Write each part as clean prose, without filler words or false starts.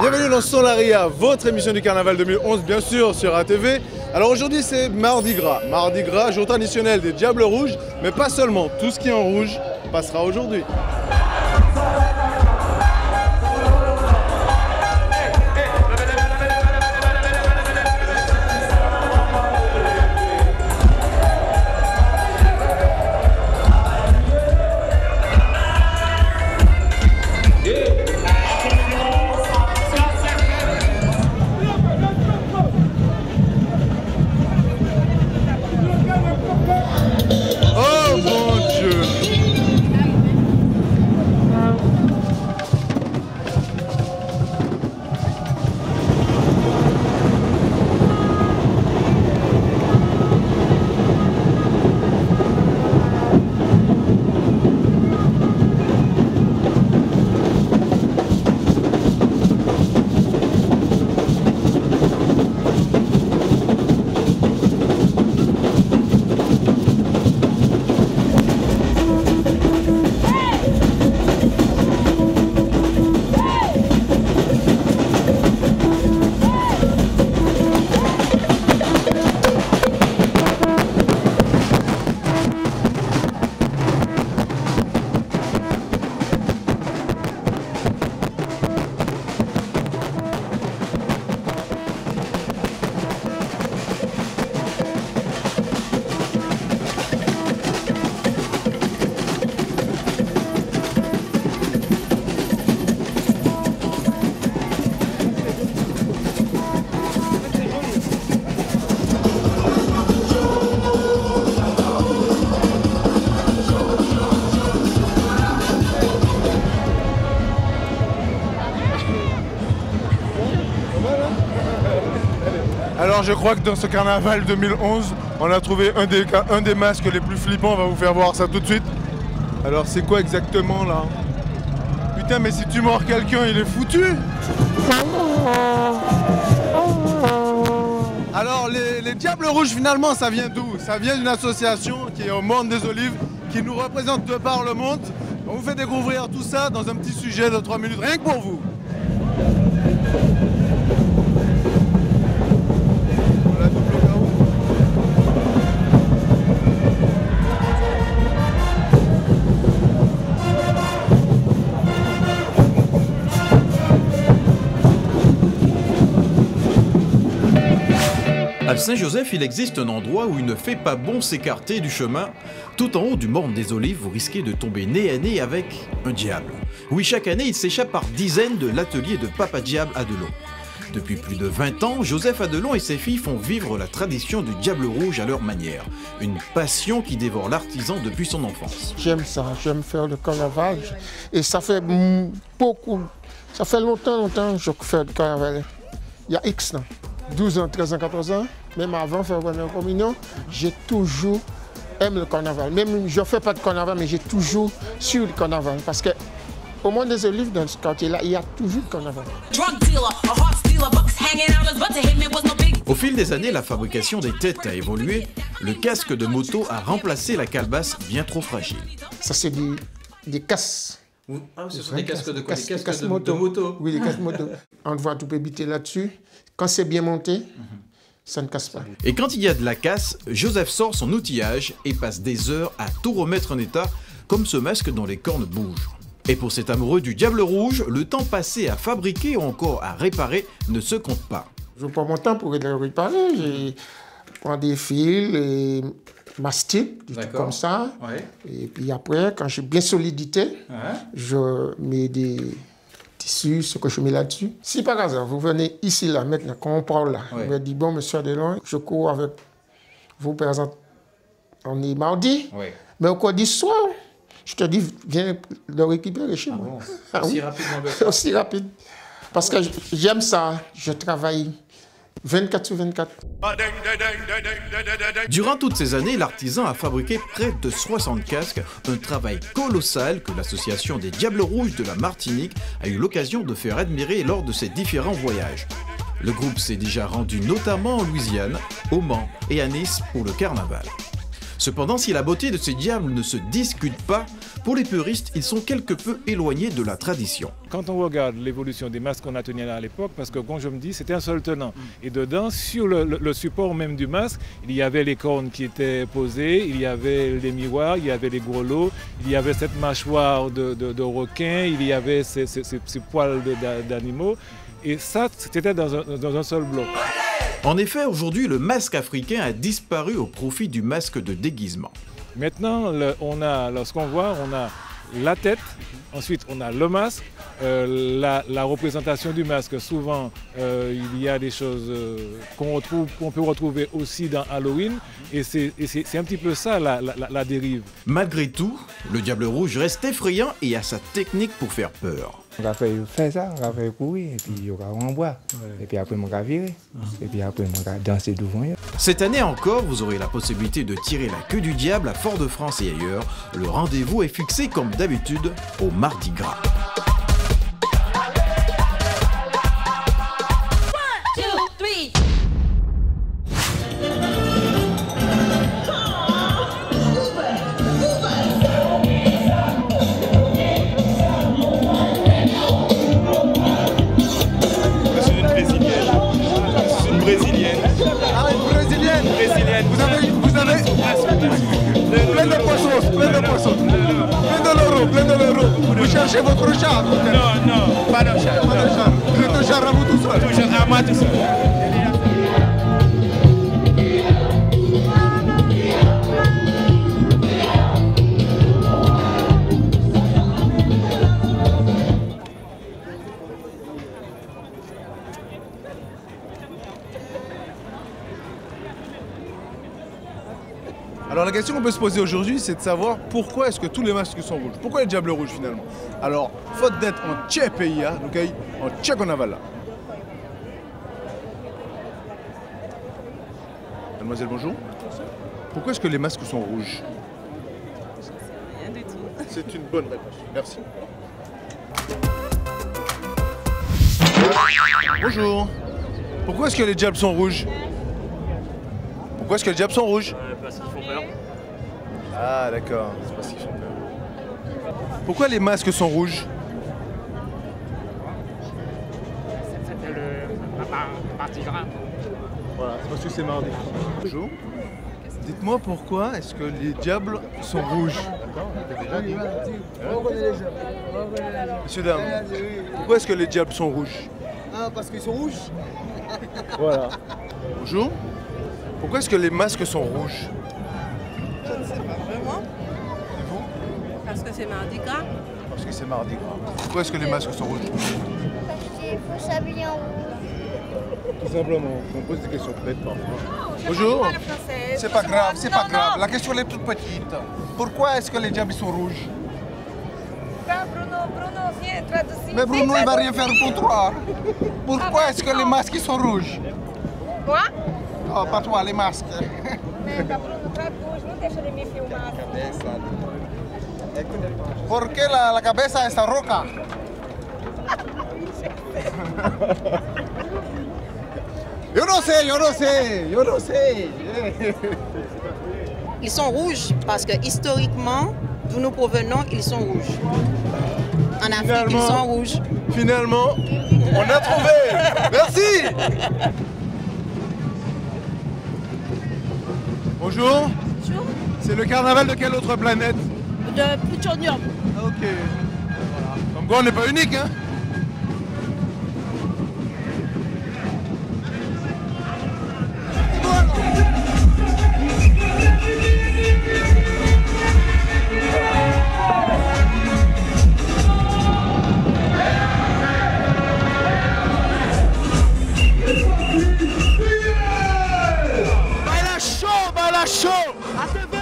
Bienvenue dans Solaria, votre émission du carnaval 2011, bien sûr, sur ATV. Alors aujourd'hui, c'est Mardi Gras. Mardi Gras, jour traditionnel des Diables Rouges, mais pas seulement. Tout ce qui est en rouge passera aujourd'hui. Alors je crois que dans ce carnaval 2011, on a trouvé un des masques les plus flippants. On va vous faire voir ça tout de suite. Alors c'est quoi exactement là? Putain, mais si tu mords quelqu'un, il est foutu. Alors les Diables Rouges, finalement, ça vient d'où? Ça vient d'une association qui est au Monde des Olives, qui nous représente de par le monde. On vous fait découvrir tout ça dans un petit sujet de 3 minutes, rien que pour vous. À Saint-Joseph, il existe un endroit où il ne fait pas bon s'écarter du chemin. Tout en haut du morne des Olives, vous risquez de tomber nez à nez avec un diable. Oui, chaque année, il s'échappe par dizaines de l'atelier de Papa Diable à Delon. Depuis plus de 20 ans, Joseph Adelon et ses filles font vivre la tradition du Diable Rouge à leur manière. Une passion qui dévore l'artisan depuis son enfance. J'aime ça, j'aime faire le carnaval. Et ça fait beaucoup, ça fait longtemps que je fais le carnaval. Il y a X ans. 12 ans, 13 ans, 14 ans, même avant de faire la communion, j'ai toujours aimé le carnaval. Même je ne fais pas de carnaval, mais j'ai toujours su le carnaval. Parce qu'au Monde des Olives, dans ce quartier-là, il y a toujours le carnaval. Au fil des années, la fabrication des têtes a évolué. Le casque de moto a remplacé la calebasse bien trop fragile. Ça, c'est des casques. Ah, ce sont des casques de quoi? Des casques de moto. moto. Oui, des casques moto. On voit tout habiter là-dessus. Quand c'est bien monté, ça ne casse pas. Et quand il y a de la casse, Joseph sort son outillage et passe des heures à tout remettre en état, comme ce masque dont les cornes bougent. Et pour cet amoureux du Diable Rouge, le temps passé à fabriquer ou encore à réparer ne se compte pas. Je prends mon temps pour le réparer. Je prends des fils et mastic, des trucs comme ça. Ouais. Et puis après, quand j'ai bien solidité, je mets des tissus, ce que je mets là-dessus. Si par hasard, vous venez ici, là, maintenant, quand on parle là, vous me dites, bon, monsieur Adelon, je cours avec vous, par exemple, on est mardi, mais au cours du soir, je te dis, viens le récupérer chez moi. Bon. Aussi rapidement. Aussi rapide. Parce que j'aime ça, je travaille 24 sur 24. Durant toutes ces années, l'artisan a fabriqué près de 60 casques, un travail colossal que l'association des Diables Rouges de la Martinique a eu l'occasion de faire admirer lors de ses différents voyages. Le groupe s'est déjà rendu notamment en Louisiane, au Mans et à Nice pour le carnaval. Cependant, si la beauté de ces diables ne se discute pas, Pour les puristes, ils sont quelque peu éloignés de la tradition. Quand on regarde l'évolution des masques qu'on a tenus à l'époque, parce que comme je me dis, c'était un seul tenant. Et dedans, sur le support même du masque, il y avait les cornes qui étaient posées, il y avait les miroirs, il y avait les grelots, il y avait cette mâchoire de requin, il y avait ces poils d'animaux. Et ça, c'était dans un seul bloc. En effet, aujourd'hui, le masque africain a disparu au profit du masque de déguisement. Maintenant, lorsqu'on voit, on a la tête, ensuite on a le masque, la représentation du masque. Souvent, il y a des choses qu'on peut retrouver aussi dans Halloween, et c'est un petit peu ça la dérive. Malgré tout, le Diable Rouge reste effrayant et a sa technique pour faire peur. On va faire ça, on va faire courir, et puis on va en boire. Et puis après, on va virer. Et puis après, on va danser devant eux. Cette année encore, vous aurez la possibilité de tirer la queue du diable à Fort-de-France et ailleurs. Le rendez-vous est fixé comme d'habitude au Mardi Gras. Vous cherchez votre char? Non, pas de char. Vous êtes un char à vous tout seul? Toujours à moi tout seul. Alors la question qu'on peut se poser aujourd'hui, c'est de savoir pourquoi est-ce que tous les masques sont rouges? Pourquoi les diables rouges finalement? Alors, faute d'être en tchè pays, donc en tchè qu'on avala. Mademoiselle, bonjour. Pourquoi est-ce que les masques sont rouges? Rien du tout. C'est une bonne réponse. Merci. Bonjour. Pourquoi est-ce que les diables sont rouges? Pourquoi est-ce que les diables sont rouges? Parce qu'ils font peur. Ah d'accord, c'est parce qu'ils font peur. Pourquoi les masques sont rouges? C'était le Mardi Gras. Voilà, c'est parce que c'est mardi. Bonjour. Dites-moi pourquoi est-ce que les diables sont rouges? Monsieur, dame, pourquoi est-ce que les diables sont rouges? Ah, parce qu'ils sont rouges. Voilà. Bonjour. Pourquoi est-ce que les masques sont rouges? Je ne sais pas vraiment. Et vous? Parce que c'est Mardi Gras. Parce que c'est mardi gras. Pourquoi est-ce que les masques sont rouges? Parce qu'il faut s'habiller en rouge. Tout simplement, on pose des questions bêtes parfois. Bonjour. C'est pas grave, c'est pas grave. La question elle est toute petite. Pourquoi est-ce que les diables sont rouges? Bruno, viens, traduis. Mais Bruno, il va rien faire pour toi. Pourquoi est-ce que les masques sont rouges? Quoi? Oh, pas toi, les masques. Mais Bruno, traduz, não deixa de me filmar. Porque la cabeza está roca. Yo no sé. Ils sont rouges parce que historiquement, d'où nous provenons, ils sont rouges. En Afrique, ils sont rouges. Finalement, on a trouvé. Merci. Bonjour. Bonjour. C'est le carnaval de quelle autre planète? De Plutonium. Ok. Voilà. Comme quoi, on n'est pas unique, hein? Baila show! ATV!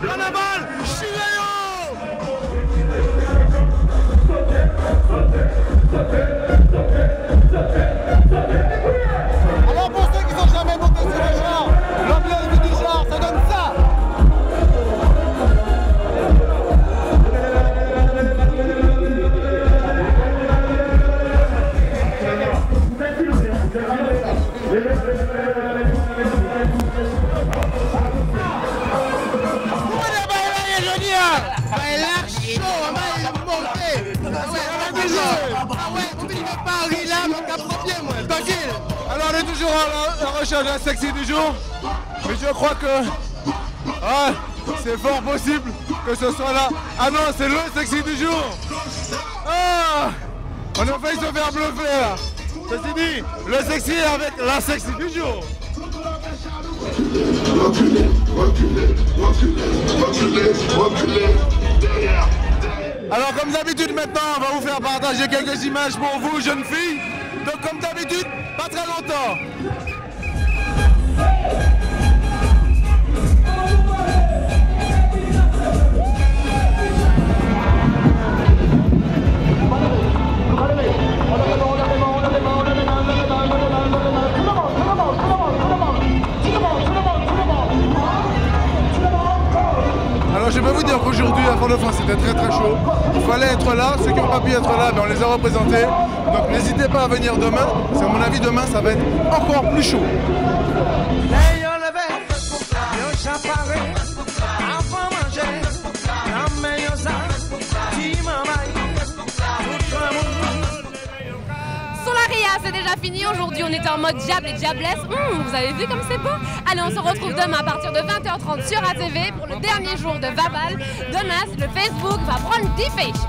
Carnaval! Chileyo! on est toujours à la recherche d'un sexy du jour. Mais je crois que c'est fort possible que ce soit là. Ah non, c'est le sexy du jour. Ah, on a failli se faire bluffer là. Ceci dit, le sexy avec la sexy du jour. Reculez, reculez, reculez, reculez, reculez, derrière. Alors comme d'habitude maintenant, on va vous faire partager quelques images pour vous, jeunes filles. Donc comme d'habitude, pas très longtemps. Alors je peux vous dire qu'aujourd'hui à Fort-de-France c'était très très chaud. Il fallait être là, ceux qui n'ont pas pu être là, on les a représentés. Donc n'hésitez pas à venir demain, parce qu'à mon avis demain ça va être encore plus chaud. C'est déjà fini, aujourd'hui on était en mode diable et diablesse. Vous avez vu comme c'est beau? Allez, on se retrouve demain à partir de 20h30 sur ATV pour le dernier jour de Vaval. Demain, le Facebook va prendre 10 fiches.